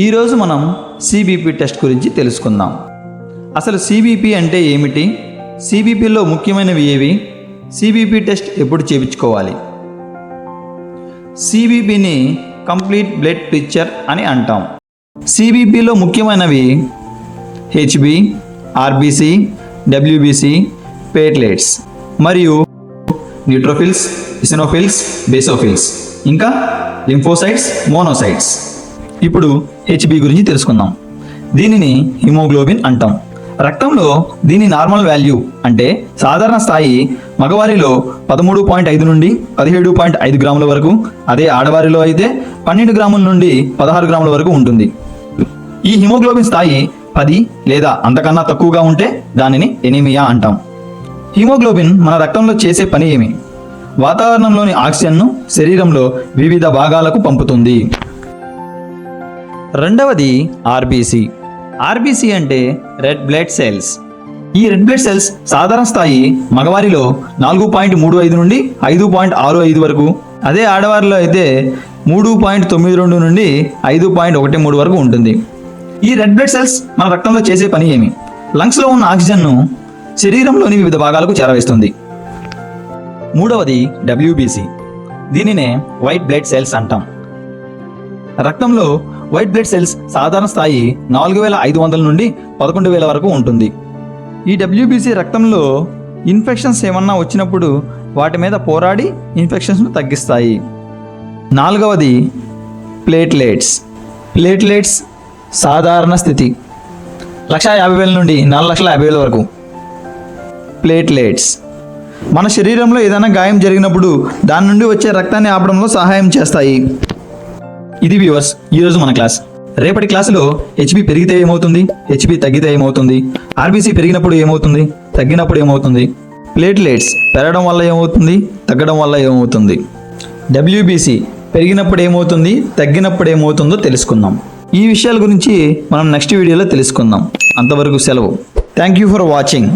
ఈరోజు మనం CBP test గురించి తెలుసుకుందాం. అసలు సిబిపి అంటే ఏమిటి, సిబిపిలో ముఖ్యమైనవి ఏవి, సిబిపి టెస్ట్ ఎప్పుడు చేయించుకోవాలి? సిబిపిని కంప్లీట్ బ్లడ్ పిక్చర్ అని అంటాం. సిబిపిలో ముఖ్యమైనవి హెచ్బి, ఆర్బిసి, డబ్ల్యూబిసి, ప్లేట్లెట్స్ మరియు న్యూట్రోఫిల్స్, ఇసినోఫిల్స్, బేసోఫిల్స్, ఇంకా లింఫోసైట్స్, మోనోసైట్స్. ఇప్పుడు హెచ్బి గురించి తెలుసుకుందాం. దీనిని హిమోగ్లోబిన్ అంటాం. రక్తంలో దీని నార్మల్ వాల్యూ అంటే సాధారణ స్థాయి మగవారిలో 13.5 నుండి 17.5 గ్రాముల వరకు, అదే ఆడవారిలో అయితే 12 గ్రాముల నుండి 16 గ్రాముల వరకు ఉంటుంది. ఈ హిమోగ్లోబిన్ స్థాయి 10 లేదా అంతకన్నా తక్కువగా ఉంటే దానిని ఎనీమియా అంటాం. హిమోగ్లోబిన్ మన రక్తంలో చేసే పని ఏమి? వాతావరణంలోని ఆక్సిజన్ను శరీరంలో వివిధ భాగాలకు పంపుతుంది. రెండవది ఆర్బిసి. ఆర్బిసి అంటే రెడ్ బ్లడ్ సెల్స్. ఈ రెడ్ బ్లడ్ సెల్స్ సాధారణ స్థాయి మగవారిలో 4.35 నుండి 5.65 వరకు, అదే ఆడవారిలో అయితే 3.92 నుండి 5.13 వరకు ఉంటుంది. ఈ రెడ్ బ్లడ్ సెల్స్ మన రక్తంలో చేసే పని ఏమి? లంగ్స్లో ఉన్న ఆక్సిజన్ను శరీరంలోని వివిధ భాగాలకు చేరవేస్తుంది. మూడవది డబ్ల్యూబిసి. దీనినే వైట్ బ్లడ్ సెల్స్ అంటాం. రక్తంలో వైట్ బ్లడ్ సెల్స్ సాధారణ స్థాయి 4500 నుండి 11000 వరకు ఉంటుంది. ఈ డబ్ల్యూబిసి రక్తంలో ఇన్ఫెక్షన్స్ ఏమన్నా వచ్చినప్పుడు వాటి మీద పోరాడి ఇన్ఫెక్షన్స్ను తగ్గిస్తాయి. నాలుగవది ప్లేట్లెట్స్. ప్లేట్లెట్స్ సాధారణ స్థితి 1,50,000 నుండి 4,50,000 వరకు. ప్లేట్లెట్స్ మన శరీరంలో ఏదైనా గాయం జరిగినప్పుడు దాని నుండి వచ్చే రక్తాన్ని ఆపడంలో సహాయం చేస్తాయి. ఇది వ్యూవర్స్ ఈరోజు మన క్లాస్. రేపటి క్లాసులో హెచ్బి పెరిగితే ఏమవుతుంది, హెచ్బి తగ్గితే ఏమవుతుంది, ఆర్బిసి పెరిగినప్పుడు ఏమవుతుంది, తగ్గినప్పుడు ఏమవుతుంది, ప్లేట్లెట్స్ పెరగడం వల్ల ఏమవుతుంది, తగ్గడం వల్ల ఏమవుతుంది, డబ్ల్యూబిసి పెరిగినప్పుడు ఏమవుతుంది, తగ్గినప్పుడు ఏమవుతుందో తెలుసుకుందాం. ఈ విషయాల గురించి మనం నెక్స్ట్ వీడియోలో తెలుసుకుందాం. అంతవరకు సెలవు. Thank you for watching.